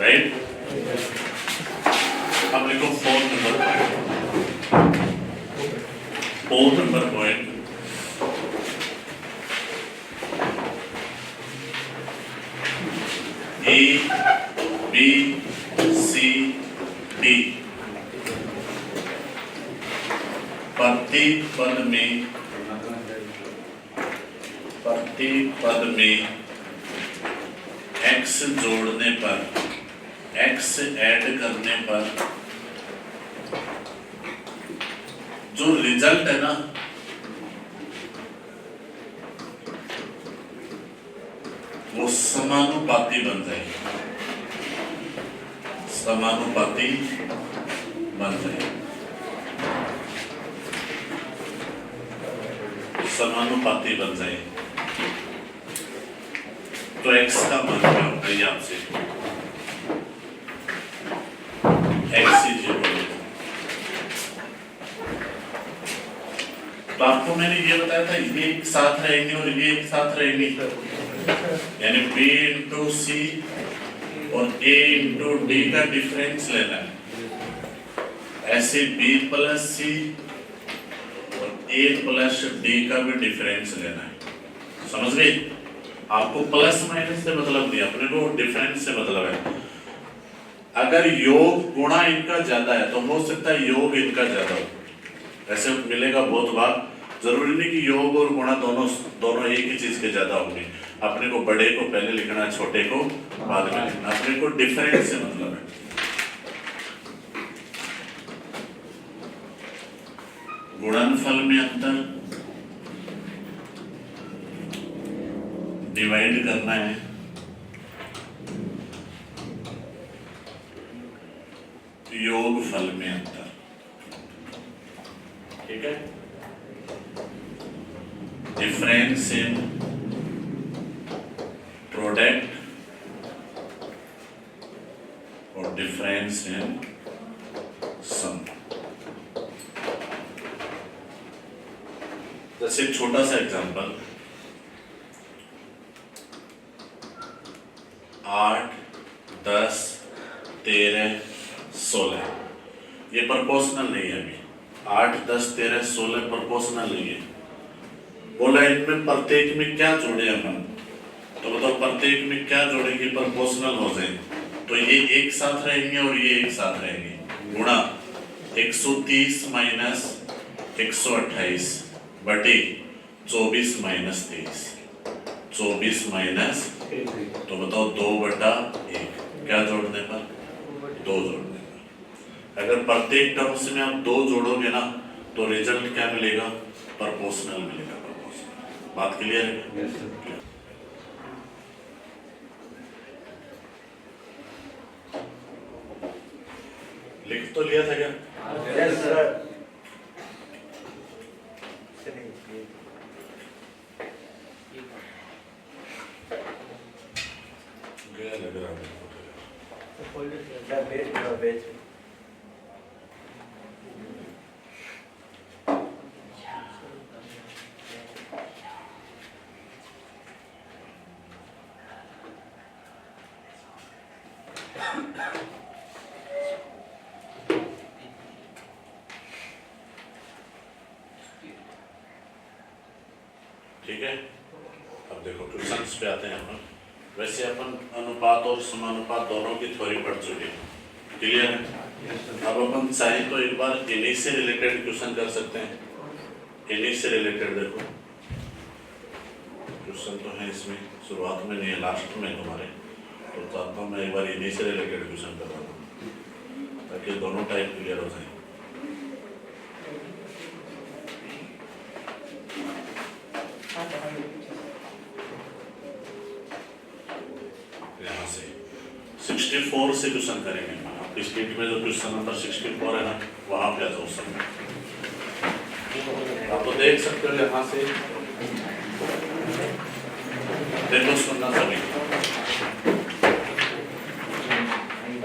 Right. अब लिखो fourth number point A B C D प्रत्येक पद में x जोड़ने पर, x ऐड करने पर जो रिजल्ट है ना वो समानुपाती बन जाएगी, समानुपाती बन जाएगी, समानुपाती बन जाएगी। तो x का मान क्या होगा ये आपसे x इज इक्वल, तो आपको मैंने ये बताया था ये एक साथ रहेंगे और ये एक साथ रहेंगे, यानी b इंटू सी और a इंटू डी का डिफरेंस लेना है, ऐसे b प्लस सी और a प्लस डी का भी डिफरेंस लेना है। समझ गए? आपको प्लस माइनस से मतलब नहीं, अपने को डिफरेंस से मतलब है। अगर योग गुणा इनका ज्यादा है तो हो सकता है योग इनका ज्यादा हो, ऐसे मिलेगा बहुत बार। जरूरी नहीं कि योग और गुणा दोनों एक ही चीज के ज्यादा होंगे। अपने को बड़े को पहले लिखना है, छोटे को बाद में लिखना। अपने को डिफरेंस से मतलब है। गुणनफल में अंतर डिवाइड करना है, योगफल में अंतर, ठीक है। डिफरेंस इन प्रोडक्ट और डिफरेंस इन सम। जैसे एक छोटा सा एग्जांपल, 8, 10, 13, 16 ये प्रोपोर्शनल नहीं है। अभी 8, 10, 13, 16 प्रोपोर्शनल नहीं है। बोला इनमें प्रत्येक में क्या जोड़े अपन, तो बताओ प्रत्येक में क्या जोड़ेंगे प्रोपोर्शनल हो जाए, तो ये एक साथ रहेंगे और ये एक साथ रहेंगे। गुणा 130 माइनस 128 बटे 24 माइनस 23, 24 माइनस, तो बताओ 2/1 क्या जोड़ने पर, 2 जोड़ने पर। अगर प्रत्येक टर्म्स में आप 2 जोड़ोगे ना तो रिजल्ट क्या मिलेगा, प्रोपोर्शनल मिलेगा। प्रोपोर्शनल बात क्लियर है? लिख तो लिया था क्या? Yes sir. लग रहा है ठीक है। अब देखो क्वेश्चंस पे आते हैं अपन। वैसे अपन अनुपात और समानुपात दोनों की थ्योरी पढ़ चुके हैं, क्लियर है। अब अपन चाहे तो एक बार इन्हीं से रिलेटेड क्वेश्चन कर सकते हैं। इन्हीं से रिलेटेड देखो क्वेश्चन तो है इसमें, शुरुआत में नहीं है, लास्ट में तुम्हारे, तो चाहता हूँ मैं एक बार इन्हीं से रिलेटेड क्वेश्चन करवा दूँ ताकि दोनों टाइप क्लियर हो जाए। यहाँ से 64 से क्वेश्चन करेंगे। आपकी स्क्रीन में जो क्वेश्चन नंबर 64 है ना, वहाँ पे आ जाओ सब। आप तो देख सकते हो यहाँ से, देखो सुनना सभी।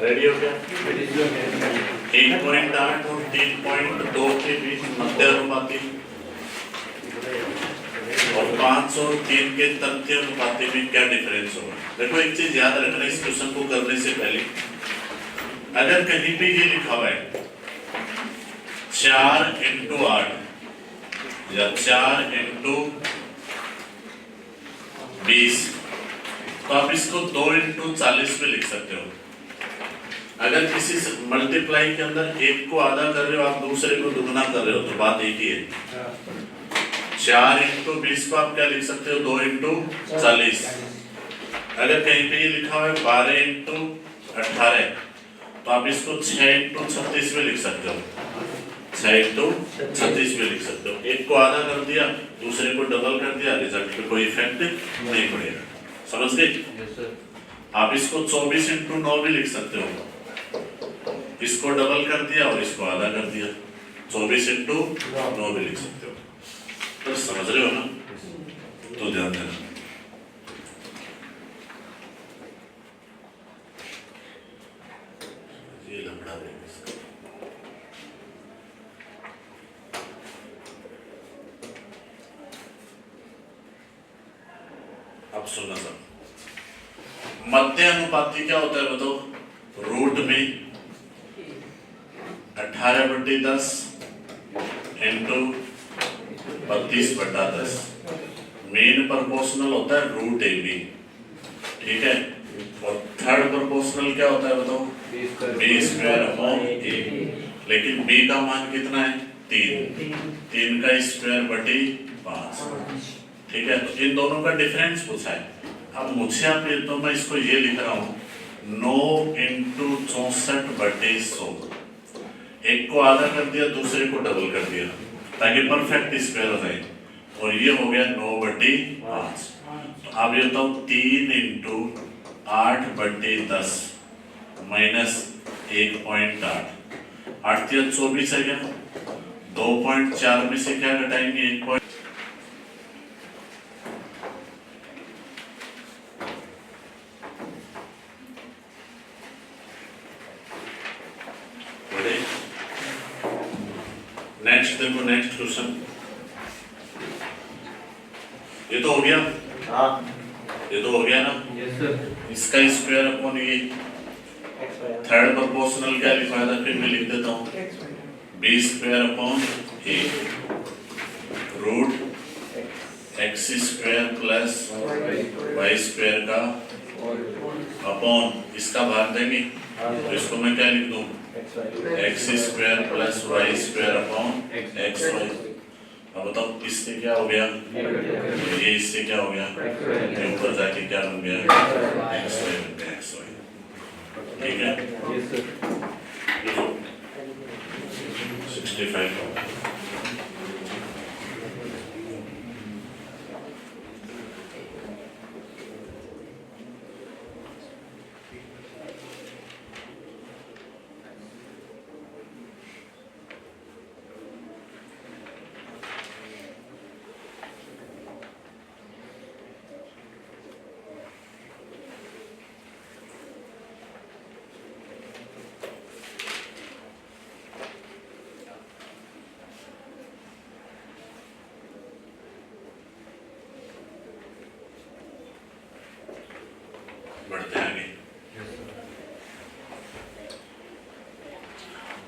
रेडी हो गया? 1.8 और 3.2 के बीच मध्य अनुपाती और 5 और 3 के तथ्य अनुपाती में क्या डिफरेंस होगा। देखो एक चीज याद रखना इस क्वेश्चन को करने से पहले, अगर कहीं पे ये लिखा हुआ है 4 × 8 या 4 × 20, तो आप इसको 2 × 40 में लिख सकते हो। अगर किसी मल्टीप्लाई के अंदर एक को आधा कर रहे हो, आप दूसरे को दुगना कर रहे हो, तो बात एक ही है। 4 × 20 को आप क्या लिख सकते हो, 2 × 40। अगर कहीं पे ये लिखा हुआ है 12 × 18, तो आप इसको 6 × 36 में लिख सकते हो, 6 × 36 में लिख सकते हो। एक को आधा कर दिया, दूसरे को डबल कर दिया, रिजल्ट पे कोई इफेक्ट नहीं पड़ेगा। समझ गए? आप इसको 24 × 9 भी लिख सकते हो, इसको डबल कर दिया और इसको आधा कर दिया, 24 × 9 भी लिख सकते हो। तो समझ रहे हो ना? तो ध्यान देना। ये लंबड़ा देंगे इसका। अब सुनना सब, मध्य अनुपाती क्या होता है बताओ? रूट में 18/10 × 32/10। मेन प्रोपोर्शनल होता है √AB, ठीक है। और थर्ड प्रोपोर्शनल क्या होता है बताओ? B²/A। लेकिन B का मान कितना है? 3 का स्क्वायर बटे 5, ठीक है। तो इन दोनों का डिफरेंस पूछा है। अब मुझसे आप ये, तो मैं इसको ये लिख रहा हूँ 9 × 64/100। एक को आधा कर दिया, दूसरे को डबल कर दिया, ताकि परफेक्ट स्क्वायर हो जाए, और ये हो गया 9/5। तो आप ये बताओ 3 × 8/10 माइनस 1.8, 8 × 24 है क्या? 2.4 में से क्या घटाएंगे? 1. नेक्स्ट देखो, नेक्स्ट क्वेश्चन। ये तो हो गया, ये तो हो गया ना? Yes sir. इसका स्क्वायर अपॉन ये थर्ड प्रोपोर्शनल क्या लिखा था, फिर मैं लिख देता हूँ B²/A √x² + y² का अपॉन इसका भाग देंगे, तो इसको मैं क्या लिख दूँ? x² + y² upon xy। अब बताओ इससे क्या हो गया? ये इससे क्या हो गया? ये ऊपर जाके क्या बन गया? xy बन गया, xy। ठीक है? Yes sir. 65। बढ़ते आगे।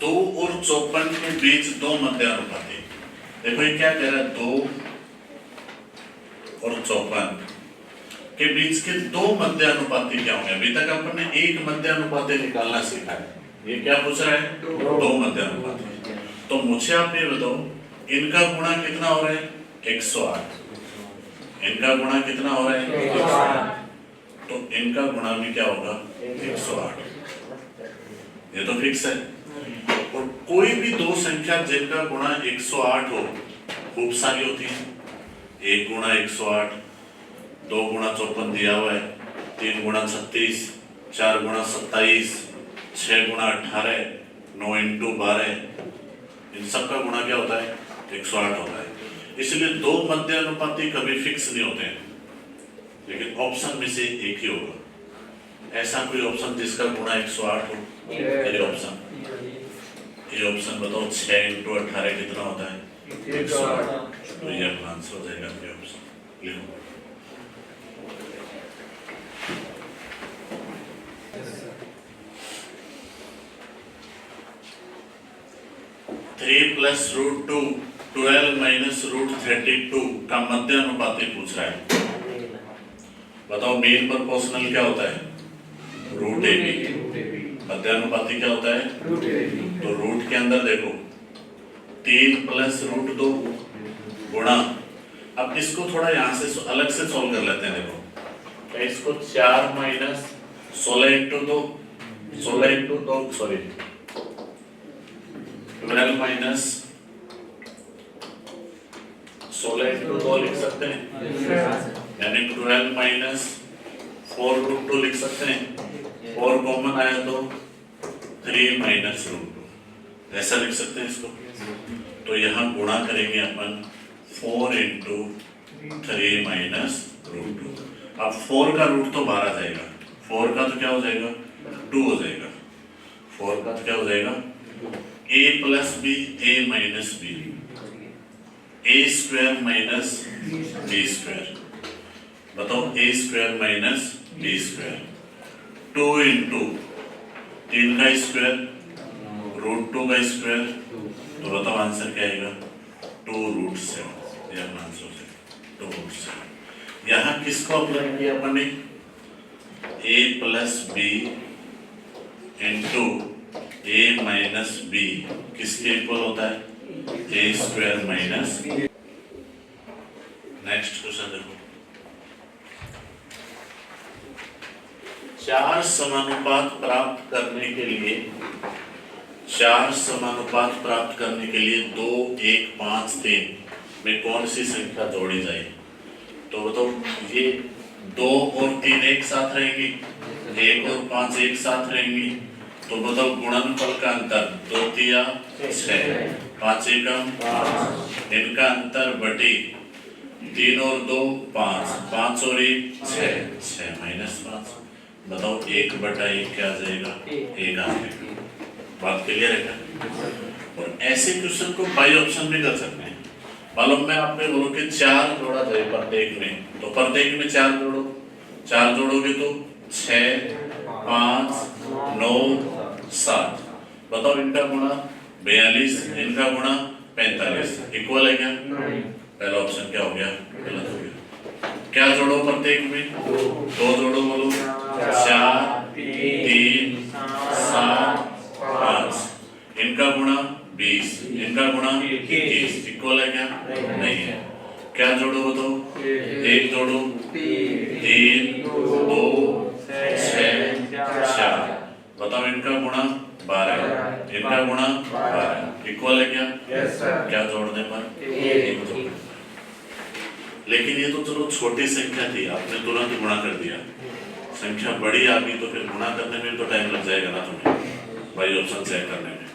2 और 54 के बीच 2 मध्य अनुपाती। देखो ये क्या कह रहा है, 2 और 54 के बीच के 2 मध्य अनुपाती क्या होंगे? अभी तक अपन ने एक मध्य अनुपाती निकालना सीखा है, ये क्या पूछ रहा है? 2 मध्य अनुपाती। तो मुझे आप ये बताओ, इनका गुणा कितना हो रहा है? 108। इनका गुणा कितना हो रहा है? 108। तो इनका गुणा भी क्या होगा? 108। ये तो फिक्स है। और कोई भी दो संख्या जिनका गुणा 108 हो, खूब सारी होती है। 1 गुणा 108, 2 गुणा 54 दिया हुआ है, 3 गुणा 36, 4 गुणा 27, 6 गुणा 18, 9 × 12, इन सब का गुणा क्या होता है? 108 होता है। इसलिए 2 मध्य अनुपाती कभी फिक्स नहीं होते हैं, लेकिन ऑप्शन में से एक ही होगा। ऐसा कोई ऑप्शन जिसका गुणा 108 हो? ये ऑप्शन, ये ऑप्शन बताओ। 6 × 18 कितना होता है? 108। तो ये आंसर हो जाएगा ये ऑप्शन। लिखो। Three plus root two 12 minus root 32 का मध्यानुपाती पूछ रहा है। बताओ मेन प्रोपोर्शनल क्या होता है? Root A B. मध्यानुपाती क्या होता है? तो रूट के अंदर देखो 3 प्लस रूट 2 गुणा, अब इसको थोड़ा यहाँ से अलग से सॉल्व कर लेते हैं। देखो क्या इसको 4 minus 16 into 2 sorry 12 minus 16 into 2 लिख सकते हैं, यानी 12 माइनस 4 रूट 2 लिख सकते हैं। 4 कॉमन आया तो 3 माइनस रूट 2 ऐसा लिख सकते हैं इसको। तो यहाँ गुणा करेंगे अपन 4 इंटू 3 माइनस रूट 2। अब 4 का रूट तो बाहर आ जाएगा, 4 का तो क्या हो जाएगा? 2 हो जाएगा। 4 का तो क्या हो जाएगा? a plus b a minus b, a square minus b square. बताओ a square minus b square 2 into 3 का स्क्वायर रूट 2 का स्क्वायर, तो बताओ आंसर क्या आएगा? 2 रूट 7। यह आंसर है 2 रूट 7। यहाँ किसको अप्लाई किया अपन ने? a plus B into A minus B किसके इक्वल होता है? A square minus. Next question देखो, 4 समानुपात प्राप्त करने के लिए 2, 1, 5, 3 में कौन सी संख्या जोड़ी जाए? तो बताओ ये 2 और 3 एक साथ रहेंगी, 1 और 5 एक साथ रहेंगी, तो बताओ गुणनफल का अंतर 2 तिया 6, 5 एकम 5, इनका अंतर बटी 3 और 2 5, 5 और 1 6 माइनस 5। बताओ 1/1 क्या आ जाएगा? 1 आ जाएगा। बात क्लियर है क्या? और ऐसे क्वेश्चन को बाई ऑप्शन भी कर सकते हैं। मालूम मैं आपने बोलो कि 4 जोड़ा जाए प्रत्येक में, तो प्रत्येक में 4 जोड़ो, 4 जोड़ोगे तो 6, 5, 9, 7। बताओ इनका गुणा 42, इनका गुणा 45 इक्वल है क्या? पहला ऑप्शन क्या हो गया? गलत हो गया। क्या जोड़ो प्रत्येक में? 2 जोड़ो, बोलो 4, 3, 7, 5। इनका गुणा 20, इनका गुणा 21 इक्वल है क्या? नहीं है। क्या जोड़ो बताओ? 1 जोड़ो 3, 2, 6, 4। बताओ इनका गुणा 12, इनका गुणा 12 इक्वल है क्या? क्या जोड़ने पर? 1 जोड़ने पर। लेकिन ये तो चलो छोटी संख्या थी, आपने तुरंत गुणा कर दिया। संख्या बड़ी आ गई तो फिर गुणा करने में तो टाइम लग जाएगा ना तुम्हें, बाई ऑप्शन चेक करने में।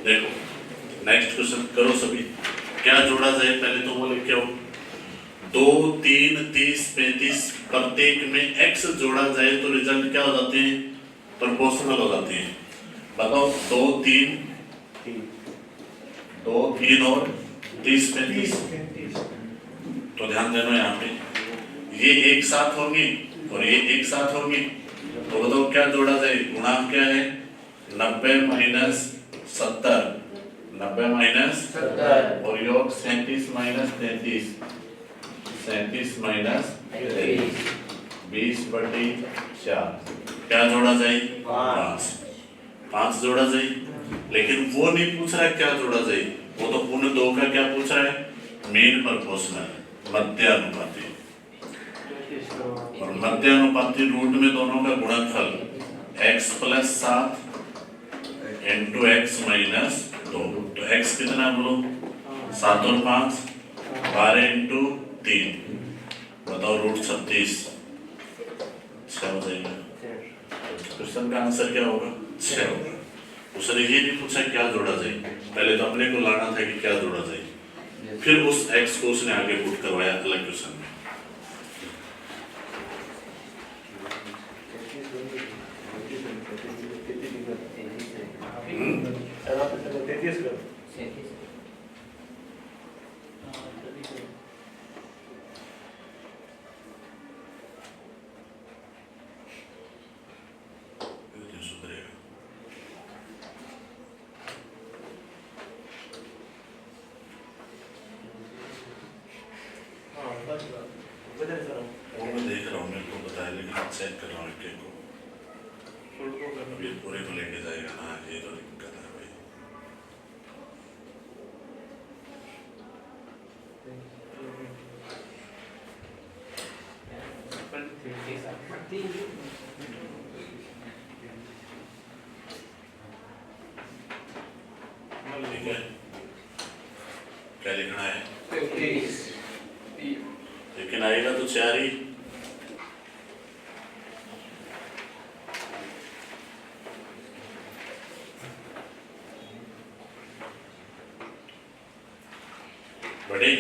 देखो नेक्स्ट क्वेश्चन करो सभी। क्या जोड़ा जाए? पहले तो वो लिख के आओ। 2, 3, 30, 35 प्रत्येक में x जोड़ा जाए तो रिजल्ट क्या हो जाते हैं? प्रोपोर्शनल हो जाते हैं। बताओ 2, 3 और 30, 35। तो ध्यान देना यहाँ पे ये एक साथ होंगे और ये एक साथ होंगे, तो बताओ क्या जोड़ा जाए? गुणांक क्या है? 90 माइनस 70, 90 माइनस 70 और योग 37 माइनस 33, 37 माइनस 33, 20/4। क्या जोड़ा जाए? 5 जोड़ा जाए। लेकिन वो नहीं पूछ रहा है क्या जोड़ा जाए, वो तो पूर्ण 2 का क्या पूछ रहा है? मेन प्रोपोर्शनल मध्यानुपाती। और मध्यानुपाती रूट में दोनों का गुणनफल x + 7 इंटू x - 2। तो x कितना बोलो? 7 और 5 12 इंटू 3। बताओ रूट 36 6 हो जाएगा। क्वेश्चन का आंसर क्या होगा? 6 होगा। उसने ये नहीं पूछा क्या जोड़ा जाए, पहले तो अपने को लाना था कि क्या जोड़ा जाए, फिर उस x को उसने आगे पुट करवाया अलग क्वेश्चन में। चेक कर रहा हूँ एक को, अब ये पूरे को लेके जाएगा ना, ये तो दिक्कत है भाई। ठीक है, क्या लिखना है? लेकिन आएगा तो 4 ही। बड़ी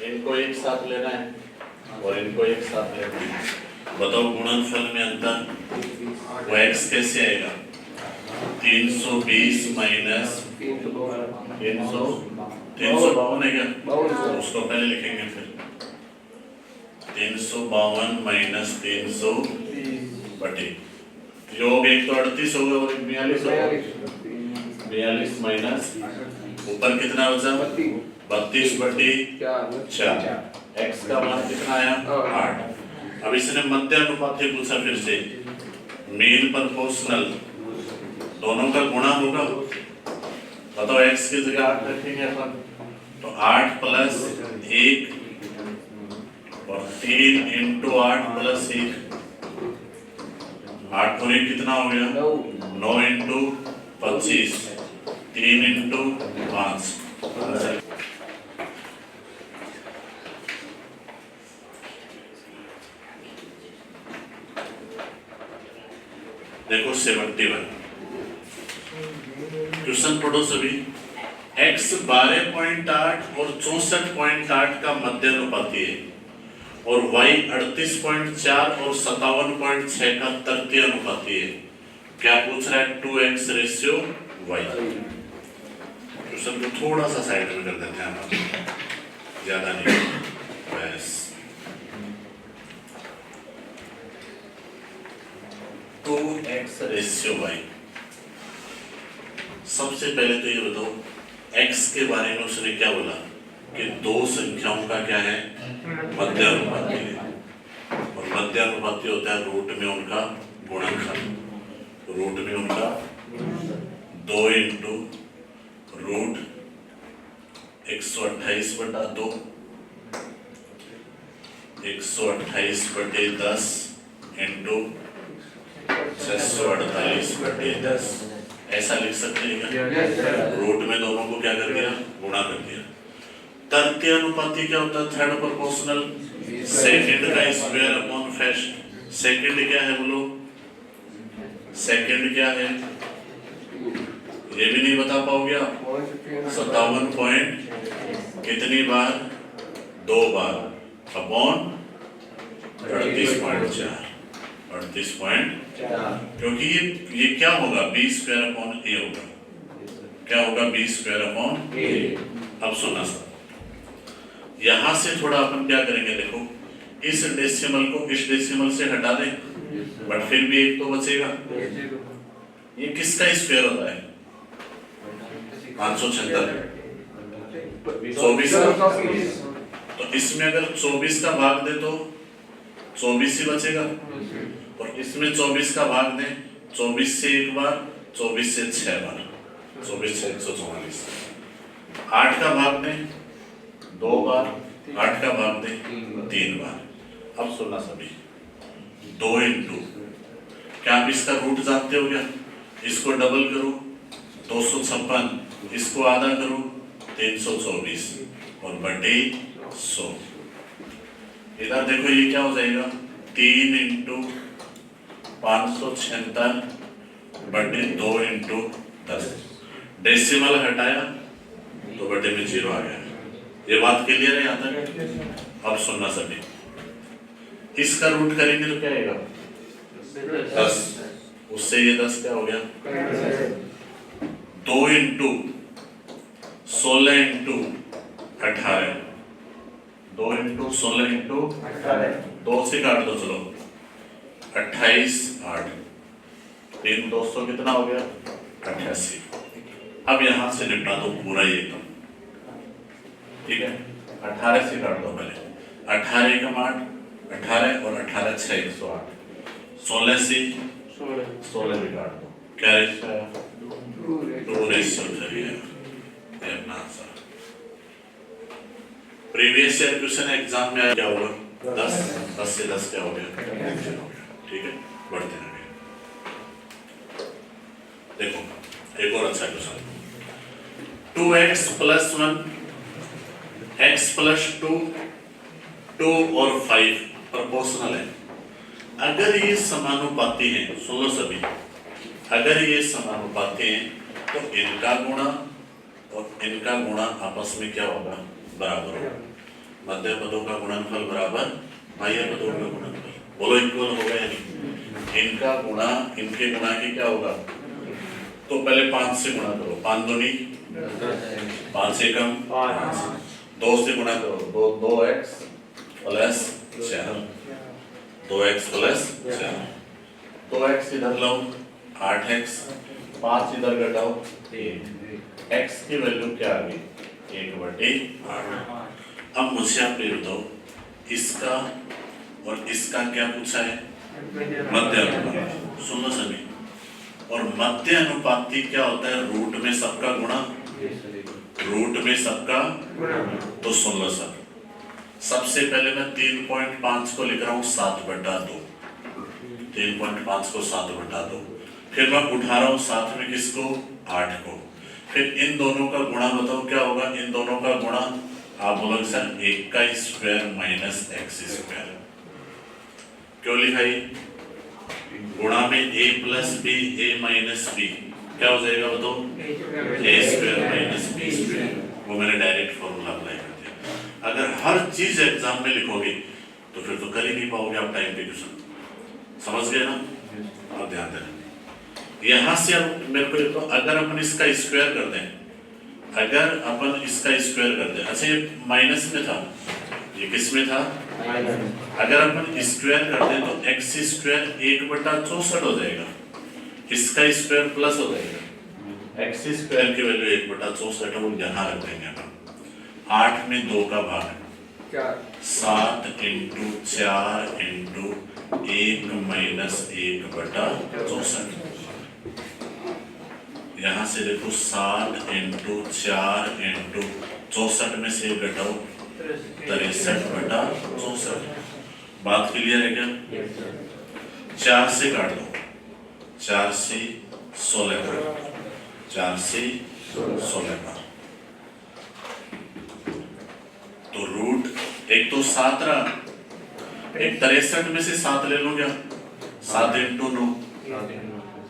इनको एक साथ लेना है और इनको एक साथ लेना है। बताओ गुणनफल में अंतर, वो x कैसे आएगा? 320 माइनस 352 है क्या? उसको पहले लिखेंगे, फिर 352 माइनस 300 बटे योग 1 तो 38 होगा और 42 होगा। 42 माइनस ऊपर कितना बचा? 32 बटे 4। x का मान कितना आया? 8। अब इसने मध्यानुपाती पूछा, फिर से मीन प्रोपोर्शनल दोनों का गुणा होगा। बताओ x की जगह 8 रखेंगे अपन, तो 8 प्लस 1 और 3 इंटू 8 प्लस 1, 8 और 1 कितना हो गया? 9 इंटू 25, 3 इंटू 5। देखो 71 क्वेश्चन पढ़ो सभी। x 12.8 और 64.8 का मध्यानुपाती है और y 38.4 और 57.6 का तृतीय अनुपाती है। क्या पूछ रहा है? 2x ratio y। क्वेश्चन को थोड़ा सा साइड में कर देते हैं, ज्यादा नहीं, बस 2x रेशियो y। सबसे पहले तो ये बताओ x के बारे में उसने क्या बोला कि दो संख्याओं का क्या है? मध्यानुपाती है, और मध्यानुपाती होता है रूट में उनका गुणनफल। रूट में उनका 2 इंटू रूट 128/2, 128/10 इंटू 648/10। ऐसा लिख सकते हैं क्या? रूट में दोनों को क्या कर दिया? गुणा कर दिया। तृतीय अनुपाती क्या होता है? थर्ड प्रोपोर्शनल, सेकंड का स्क्वायर अपॉन फर्स्ट। सेकंड क्या है बोलो? सेकंड क्या है? ये भी नहीं बता पाओगे आप। 57 पॉइंट कितनी बार? 2 बार अपॉन 38.4। 38.4, क्योंकि ये क्या होगा? b स्क्वायर अपॉन a होगा। क्या होगा? b square upon a। अब सुना सर, यहां से थोड़ा अपन क्या करेंगे, देखो इस डेसिमल को इस डेसिमल से हटा दें, बट फिर भी एक तो बचेगा। ये किसका स्क्वायर होता है? 576, 24 का। तो इसमें अगर 24 का भाग दे तो 24 ही बचेगा, और इसमें 24 का भाग दें, 24 से एक बार, 24 से 6 बार, 24 से 144। 8 का भाग दें 2 बार, 8 का भाग दें 3 बार। अब सुनना सभी, 2 इंटू, क्या आप इसका रूट जानते हो क्या? इसको डबल करो 256, इसको आधा करो 324 और बटे 100। इधर देखो ये क्या हो जाएगा? 3 इंटू 576 बटे 2 इंटू 10। डेसिमल हटाया तो बटे में 0 आ गया। ये बात क्लियर है यहाँ तक? अब सुनना सभी, इसका रूट करेंगे तो क्या आएगा? 10। उससे ये 10 क्या हो गया? 2 इंटू 16 इंटू 18, 2 इंटू 16 इंटू 18, 2 से काट दो, चलो 28, 8, 3 200 कितना हो गया? 88। अब यहां से निपटा दो पूरा ये एकदम, ठीक है। 18 से काट दो पहले। 18 एकम 8, 18 और 18 6 108। 16 से 16 भी काट दो, क्या रेशियो है? 2:3 है। ये अपना answer. Previous year question exam में क्या होगा? 10 से 10 क्या हो गया? ठीक है, बढ़ते हैं आगे। देखो एक और अच्छा क्वेश्चन, 2x + 1 x + 2 2 और 5 प्रोपोर्शनल है। अगर ये समानुपाती हैं, सुन लो सभी, अगर ये समानुपाती हैं तो इनका गुणा और इनका गुणा आपस में क्या होगा? बराबर होगा। मध्य पदों का गुणनफल बराबर बाह्य पदों का गुणनफल। बोलो इक्वल होगा या नहीं? इनका गुणा इनके गुणा की क्या होगा? तो पहले 5 से गुणा करो, 5 दूनी 5 एकम 2 से गुणा करो, 2x + 4, 2x + 4, 2x इधर लो 8x, 5 इधर घटाओ 8, x की वैल्यू क्या आ गई? 1/8। अब मुझसे आप ये बताओ, इसका और इसका क्या पूछा है? मध्य अनुपात। सुन लो सभी, और मध्य अनुपाती क्या होता है? रूट में सबका गुणा, रूट में सबका। तो सुन लो सब, सबसे पहले मैं 3.5 को लिख रहा हूँ 7/2, 3.5 को 7/2, फिर मैं उठा रहा हूँ साथ में किसको? 8 को, फिर इन दोनों का गुणा बताओ क्या होगा? इन दोनों का गुणा आप बोलोगे सर 1 का स्क्वायर - x स्क्वायर। क्यों लिखा ये? गुणा में a + b a - b क्या हो जाएगा बताओ? a² - b square. वो मैंने डायरेक्ट फॉर्मूला अप्लाई कर दिया। अगर हर चीज एग्जाम में लिखोगे तो फिर तो कर ही नहीं पाओगे आप टाइम पे क्वेश्चन। समझ गए ना? आप ध्यान देना। यहाँ से अब मेरे को देखो, अगर अपन इसका स्क्वायर कर दें, अगर अपन इसका स्क्वायर कर दें, अच्छा ये माइनस में था, ये किस में था? अगर अपन स्क्वायर कर दें तो x² 1/64 हो जाएगा, इसका स्क्वायर प्लस हो जाएगा, x² की वैल्यू 1/64 है, वो यहाँ रख देंगे अपन। 8 में 2 का भाग 7 × 4 × 1 - 1/64। यहाँ से देखो 7 × 4 × 64 में से घटाओ 63/64। बात क्लियर है क्या? 4 से काट दो, 4 से 16 का, 4 से 16 का, तो रूट एक तो 7 रहा, एक 63 में से 7 ले लो क्या? 7 × 9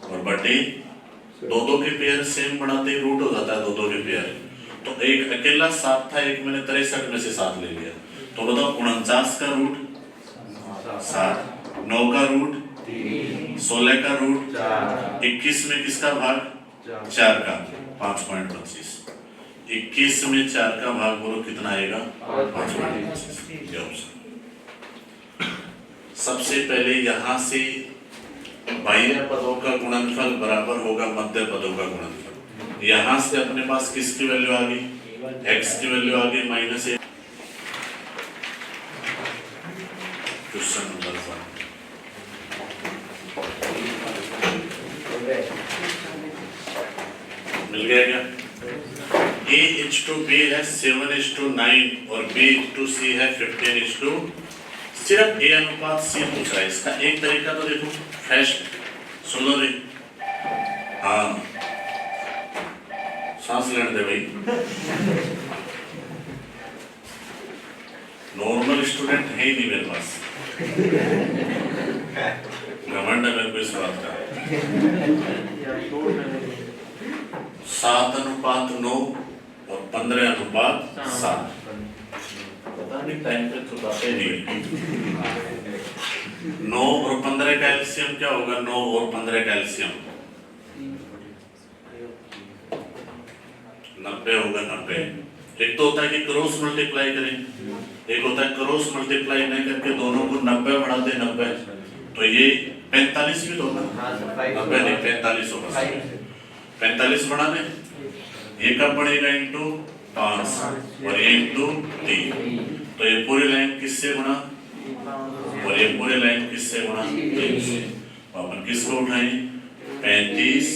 और बटे 2 के पेयर सेम बनाते ही रूट हो जाता है 2 के पेयर। तो एक अकेला 7 था, एक मैंने 63 में से 7 ले लिया, तो बताओ 49 का रूट 7, 9 का रूट 16 का रूट 21 में किसका भाग? 4 का, 5.25। 21 में 4 का भाग बोलो कितना आएगा? 5.25। सबसे पहले यहाँ से बाह्य पदों का गुणनफल बराबर होगा मध्य पदों का गुणनफल। यहाँ से अपने पास किसकी वैल्यू आ गई? x की वैल्यू आ गई -1। क्वेश्चन नंबर 1 मिल गया क्या? a/b है 7:9 और b/c है 15:, सिर्फ a अनुपात c पूछ रहा है। इसका एक तरीका तो देखो, फैस्ट सुन लो रे, हाँ सांस लेने दे भाई। नॉर्मल स्टूडेंट है ही नहीं मेरे पास, घमंड है मेरे को इस बात का। 7:9 और 15:7, पता नहीं टाइम पे छुपाते नहीं। 9 और 15 का एलसीएम क्या होगा? 9 और 15 का एलसीएम 90 होगा। 90 एक तो होता है कि क्रॉस मल्टीप्लाई करें, एक होता है क्रॉस मल्टीप्लाई नहीं करके दोनों को 90 बढ़ा दे 90, तो ये 45 भी तो होगा, 90 नहीं 45 होगा। 45 बढ़ा दे, ये कब बढ़ेगा? इंटू 5 और 1 2 3। तो ये पूरी लाइन किससे गुणा और ये पूरी लाइन किससे गुणा 3 से। अपन किसको उठाएं 35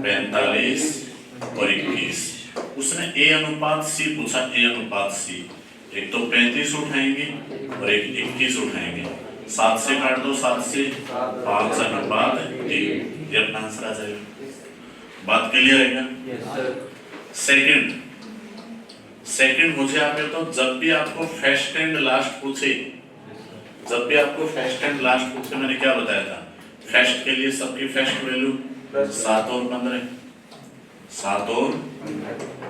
45 और 21। उसने ए अनुपात सी पूछा, ए अनुपात सी। एक तो 35 उठाएंगे और एक 21 उठाएंगे। 7 से काट दो, 7 से 5 अनुपात 3। ये अपना आंसर आ जाएगा। बात क्लियर है क्या? सेकंड मुझे आप बताओ, जब भी आपको फर्स्ट एंड लास्ट पूछे, मैंने क्या बताया था? फर्स्ट के लिए सबकी फर्स्ट वैल्यू 7 और 15, 7 और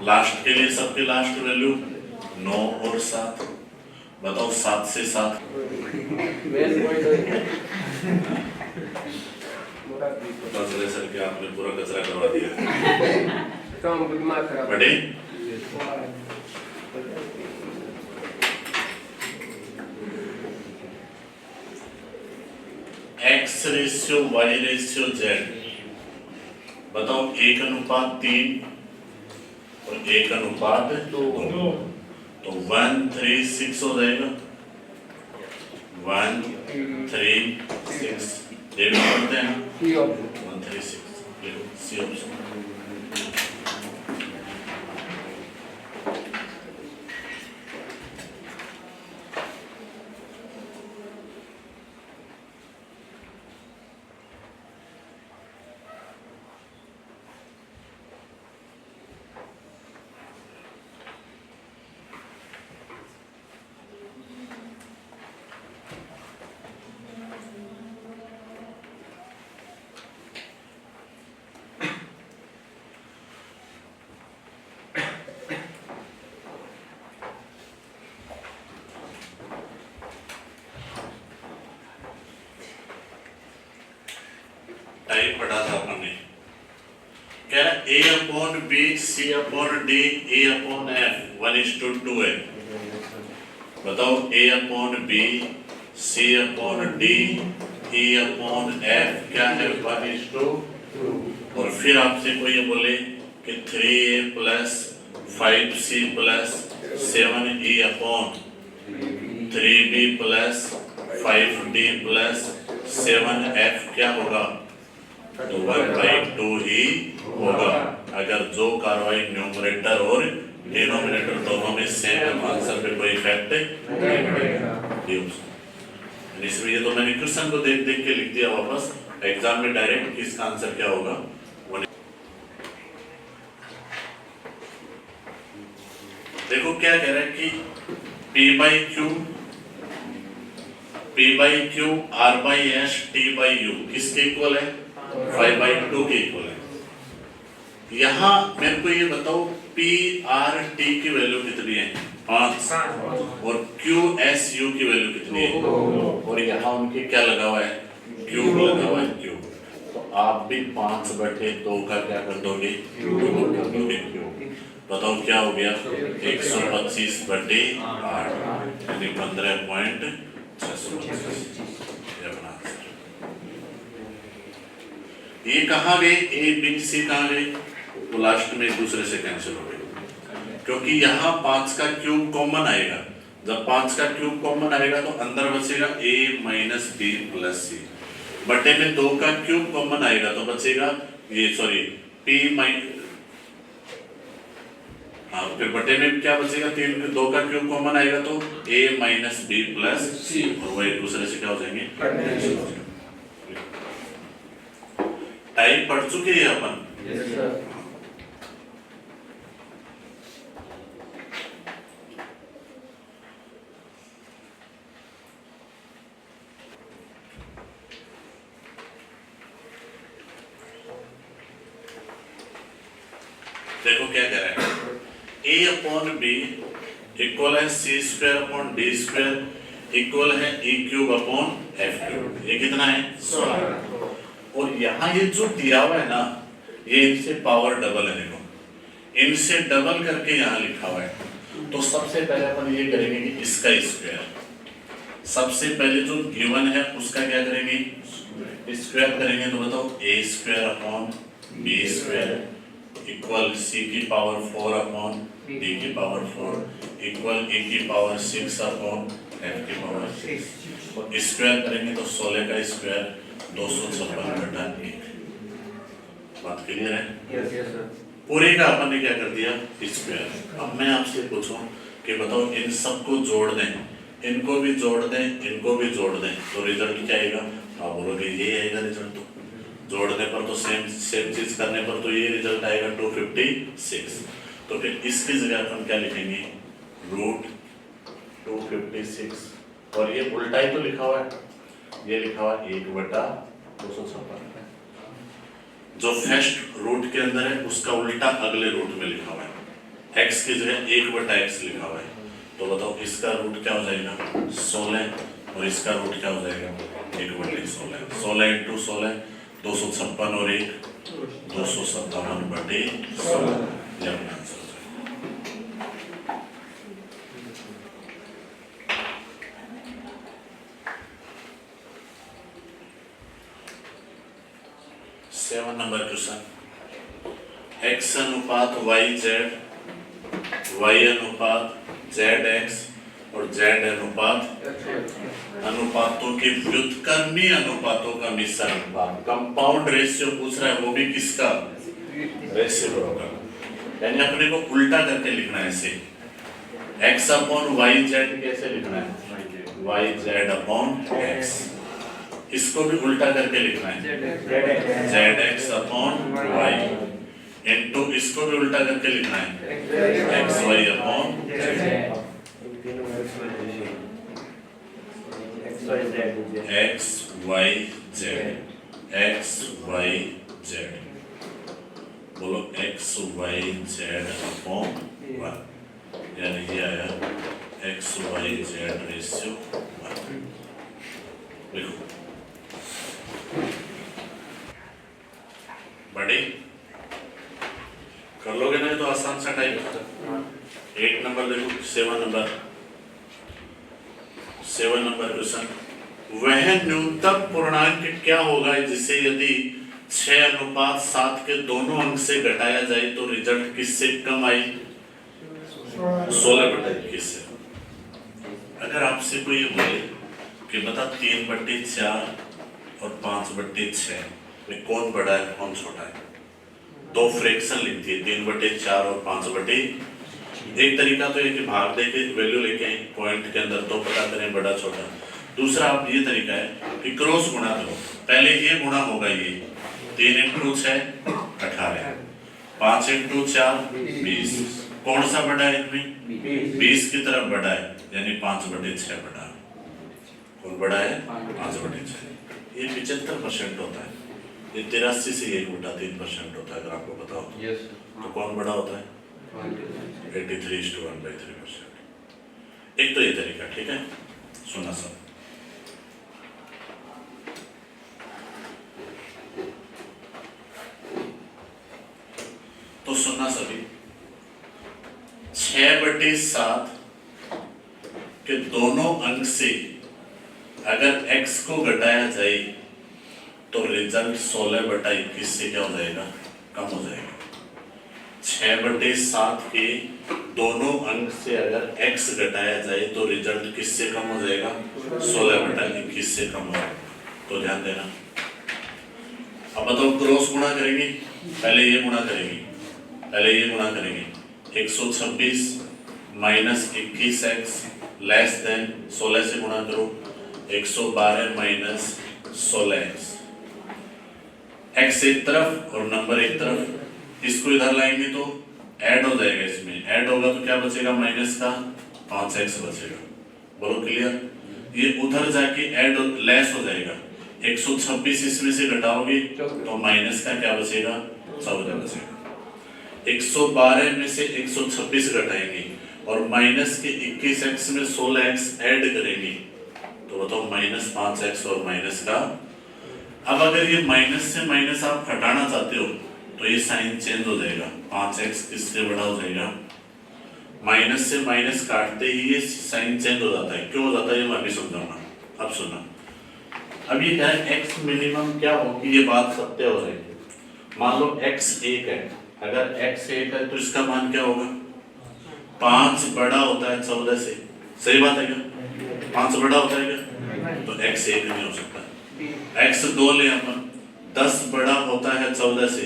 लास्ट के लिए सबकी लास्ट वैल्यू 9 और 7। बताओ 7 से 7 पता चले सर कि आपने पूरा कचरा करवा दिया। बड़े X ratio Y ratio Z, बताओ 1:3 और 1:2, तो 1:3:6 हो जाएगा। 1:3:6 ये भी पढ़ते हैं 1:3:6 सी ऑप्शन। टाइप पढ़ा था अपन ने, कह रहा A/B C/D A/F 1:2 है। बताओ A/B C/D E/F क्या है? 1:2। और फिर आपसे कोई ये बोले कि 3A + 5C + 7E / 3B + 5D + 7F क्या होगा? तो 1/2 ही होगा। अगर जो कार्रवाई न्यूमरेटर और डिनोमिनेटर दोनों में सेम है, आंसर पे कोई इफेक्ट नहीं पड़ेगा। इसमें ये तो मैंने क्वेश्चन को देख देख के लिख दिया वापस, एग्जाम में डायरेक्ट इसका आंसर क्या होगा। देखो क्या कह रहा है कि P/Q R/S T/U किसके इक्वल है? 5/2 के इक्वल है। यहाँ मेरे को ये बताओ PRT की वैल्यू कितनी है? 5 और QSU की वैल्यू कितनी है? और यहाँ उनके क्या लगा हुआ है? क्यूब लगा हुआ है, क्यूब। तो आप भी 5/2 का क्या कर दोगे? क्यूब कर दोगे। बताओ क्या हो गया? 125/8 यानी 15.625। ये कहाँ गए? A B C कहाँ गए? वो लास्ट में एक दूसरे से कैंसिल हो गए, क्योंकि यहाँ 5 का क्यूब कॉमन आएगा। जब 5 का क्यूब कॉमन आएगा तो अंदर बचेगा A - B + C। बटे में 2 का क्यूब कॉमन आएगा तो बचेगा ये फिर बटे में क्या बचेगा? 2 का क्यूब कॉमन आएगा तो A - B + C, और वो एक दूसरे से क्या हो जाएंगे? टाइप पढ़ चुके हैं अपन। देखो क्या कह रहा है? A/B इक्वल है C² D² इक्वल है E³ F³। ये कितना है? 16। और यहाँ ये जो दिया हुआ है ना, ये इनसे पावर डबल है। देखो इनसे डबल करके यहाँ लिखा हुआ है। तो सबसे पहले अपन ये करेंगे कि इसका स्क्वायर, सबसे पहले जो गिवन है उसका क्या करेंगे? स्क्वायर करेंगे। तो बताओ A² / B² इक्वल सी की पावर 4 अपॉन डी की पावर 4 इक्वल ए की पावर 6 अपॉन एफ की पावर 6 और स्क्वायर करेंगे तो 16 का स्क्वायर 256/1। बात क्लियर है? पूरे का अपन ने क्या कर दिया स्क्वायर। अब मैं आपसे पूछूं कि बताओ इन सबको जोड़ दें, इनको भी जोड़ दें, इनको भी जोड़ दें तो रिजल्ट क्या आएगा? आप बोलोगे ये आएगा रिजल्ट। तो जोड़ने पर तो सेम चीज करने पर तो ये रिजल्ट आएगा 256। तो फिर इसकी जगह अपन क्या लिखेंगे? रूट 256 और ये उल्टा ही तो लिखा हुआ है, ये लिखा हुआ 1/256। जो फर्स्ट रूट के अंदर है उसका उल्टा अगले रूट में लिखा हुआ है। x की जगह 1/x लिखा हुआ है। तो बताओ इसका रूट क्या हो जाएगा? 16 और इसका रूट क्या हो जाएगा? 1/16। 16 × 16 256 और 1 257/16। ये अपना आंसर हो जाएगा। 7 नंबर क्वेश्चन, x अनुपात yz, y अनुपात zx और z अनुपात अनुपातों के व्युत्क्रमी अनुपातों का मिश्रण। कंपाउंड रेशियो पूछ रहा है, वो भी किसका? रेशियो का। यानी अपने को उल्टा करके लिखना है इसे। x अपॉन yz कैसे लिखना है? yz upon x। इसको भी उल्टा करके लिखना है zx अपॉन y इनटू इसको भी उल्टा करके लिखना है xy upon z। x y z x y z बोलो x y z अपॉन 1 यानी ये आया x y z रेशियो 1। लिखो बड़ी कर लोगे ना? तो आसान सा टाइप। 8 नंबर देखो, 7 नंबर क्वेश्चन, वह न्यूनतम पूर्णांक क्या होगा जिसे यदि 6:7 के दोनों अंक से घटाया जाए तो रिजल्ट किससे कम आई? 16/21 से। अगर आपसे कोई ये बोले कि बता 3/4 और 5/6 में कौन बड़ा है कौन छोटा है, दो फ्रैक्शन लिखती है 3/4 और 5/। एक तरीका तो है कि भाग देके वैल्यू लेके आए पॉइंट के अंदर तो पता करें बड़ा छोटा। दूसरा आप ये तरीका है कि क्रॉस गुणा करो। पहले ये गुणा होगा, ये 3 × 6 18, 5 × 4 20। कौन सा बड़ा है इनमें? 20 की तरफ बड़ा है, यानी 5/6 बड़ा है। कौन बड़ा है? 5/6। ये 75% होता है। ये 83 से 1/3% होता है। अगर आपको बताओ तो कौन बड़ा होता है? 83:1/3%। एक तो ये तरीका, ठीक है? सुना सब। तो सुनना सभी, 6/7 के दोनों अंक से अगर x को घटाया जाए तो रिजल्ट 16/21 से क्या हो जाएगा? कम हो जाएगा। 6/7 के दोनों अंक से अगर x घटाया जाए तो रिजल्ट किससे कम हो जाएगा? 16/21 से कम हो जाएगा। तो ध्यान देना। अब बताओ क्रॉस गुणा करेंगे, पहले ये गुणा करेंगे, 126 माइनस 21x लेस देन 16 से गुणा करो, 112 माइनस 16x। x एक तरफ और नंबर एक तरफ, इसको इधर लाएंगे तो ऐड हो जाएगा। इसमें ऐड होगा तो क्या बचेगा? माइनस का 5x बचेगा। बोलो क्लियर? ये उधर जाके ऐड लेस हो जाएगा। 126 इसमें से घटाओगे तो माइनस का क्या बचेगा? 14 बचेगा। 112 में से 126 घटाएंगे और माइनस के 21x में 16x ऐड करेंगे तो बताओ माइनस 5x और माइनस का। अब अगर ये माइनस से माइनस आप हटाना चाहते हो तो ये साइन चेंज हो जाएगा। 5x किससे बड़ा हो जाएगा? माइनस से माइनस काटते ही ये साइन चेंज हो जाता है। क्यों हो जाता है ये मैं अभी समझाऊंगा। अब सुना, अब ये क्या है? x मिनिमम क्या होगी? ये बात सत्य हो जाएगी। मान लो x 1 है, अगर x 1 है तो इसका मान क्या होगा? 5 बड़ा होता है 14 से, सही बात है क्या? 5 बड़ा होता है क्या? तो x 1 नहीं हो सकता। x 2 ले अपन, 10 बड़ा होता है 14 से,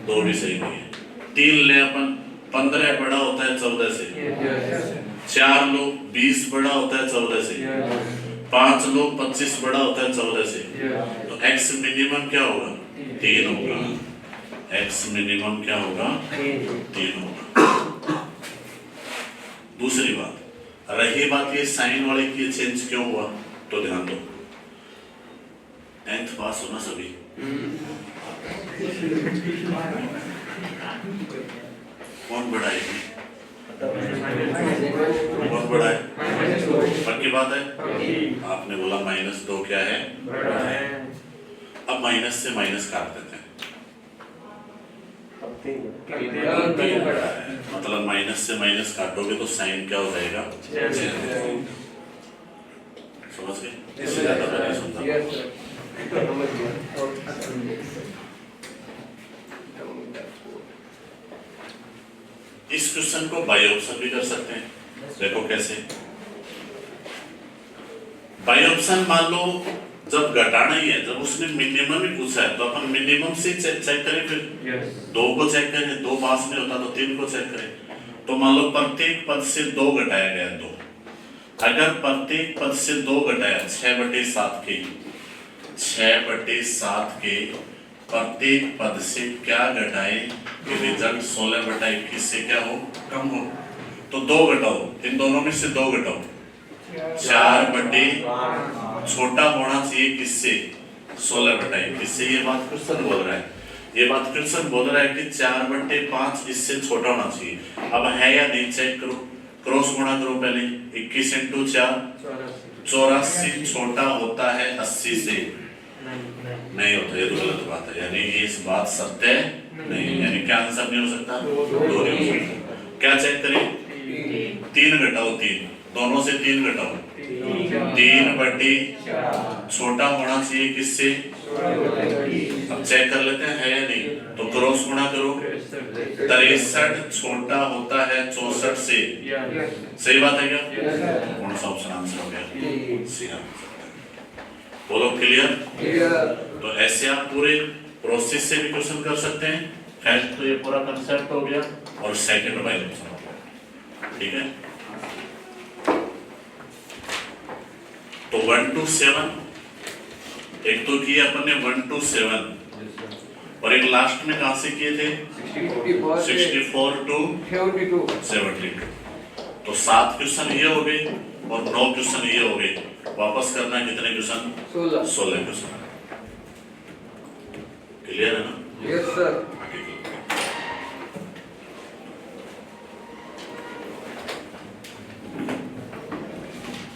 2 भी सही नहीं है। 3 ले अपन, 15 बड़ा होता है 14 से। 4 लो, 20 बड़ा होता है 14 से। 5 लो, 25 बड़ा होता है 14 से। तो x मिनिमम क्या होगा? 3 होगा। x मिनिमम क्या होगा? 3 होगा। दूसरी बात, रही बात ये साइन वाले की चेंज क्यों हुआ, तो ध्यान दो, 10th पास होना सभी। कौन बड़ा है? कौन बड़ा है? पक्की बात है? आपने बोला -2 क्या है? अब माइनस से माइनस काट देते हैं, मतलब माइनस से माइनस काटोगे तो साइन क्या हो जाएगा? समझ गए? इससे ज्यादा मैं नहीं सुनता। इस क्वेश्चन को बाई ऑप्शन भी कर सकते हैं। देखो कैसे बाई ऑप्शन, मान लो जब घटाना ही है, जब उसने मिनिमम ही पूछा है तो अपन मिनिमम से चेक करें, फिर 2 को चेक करें, 2 पास नहीं होता तो 3 को चेक करें। तो मान लो प्रत्येक पद से 2 घटाया गया 2, अगर प्रत्येक पद से 2 घटाया 6/7 के, 6/7 के प्रत्येक पद से क्या घटाए कि रिजल्ट 16/21 से क्या हो? कम हो। तो 2 घटाओ, इन दोनों में से 2 घटाओ, 4/, छोटा होना चाहिए किससे? 16/21 से। ये बात क्वेश्चन बोल रहा है, ये बात क्वेश्चन बोल रहा है कि 4/5 इससे छोटा होना चाहिए। अब है या नहीं चेक करो, क्रॉस गुणा करो पहले। 21 × 4 84 छोटा होता है 80 से, नहीं होता, ये तो गलत बात है, यानी इस बात सत्य नहीं, यानी क्या आंसर नहीं हो सकता? 2 नहीं हो सकता। क्या चेक करें? 3 घटाओ 3, दोनों से 3 घटाओ, 3/, छोटा होना चाहिए किससे? अब चेक कर लेते हैं है या नहीं, तो क्रॉस गुणा करो। 63 छोटा होता है 64 से, सही बात है क्या? कौन सा ऑप्शन आंसर हो गया? C answer. बोलो क्लियर? तो ऐसे आप पूरे प्रोसेस से भी क्वेश्चन कर सकते हैं। फर्स्ट तो ये पूरा कंसेप्ट हो गया और सेकंड बाय ऑप्शन हो गया, ठीक है? तो 1 to 7 एक तो किया अपन ने 1 to 7, और एक लास्ट में कहां से किए थे? 64 to 72। तो 7 क्वेश्चन ये हो गए और 9 क्वेश्चन ये हो गए। वापस करना है कितने क्वेश्चन? 16 क्वेश्चन। क्लियर है ना? Yes sir.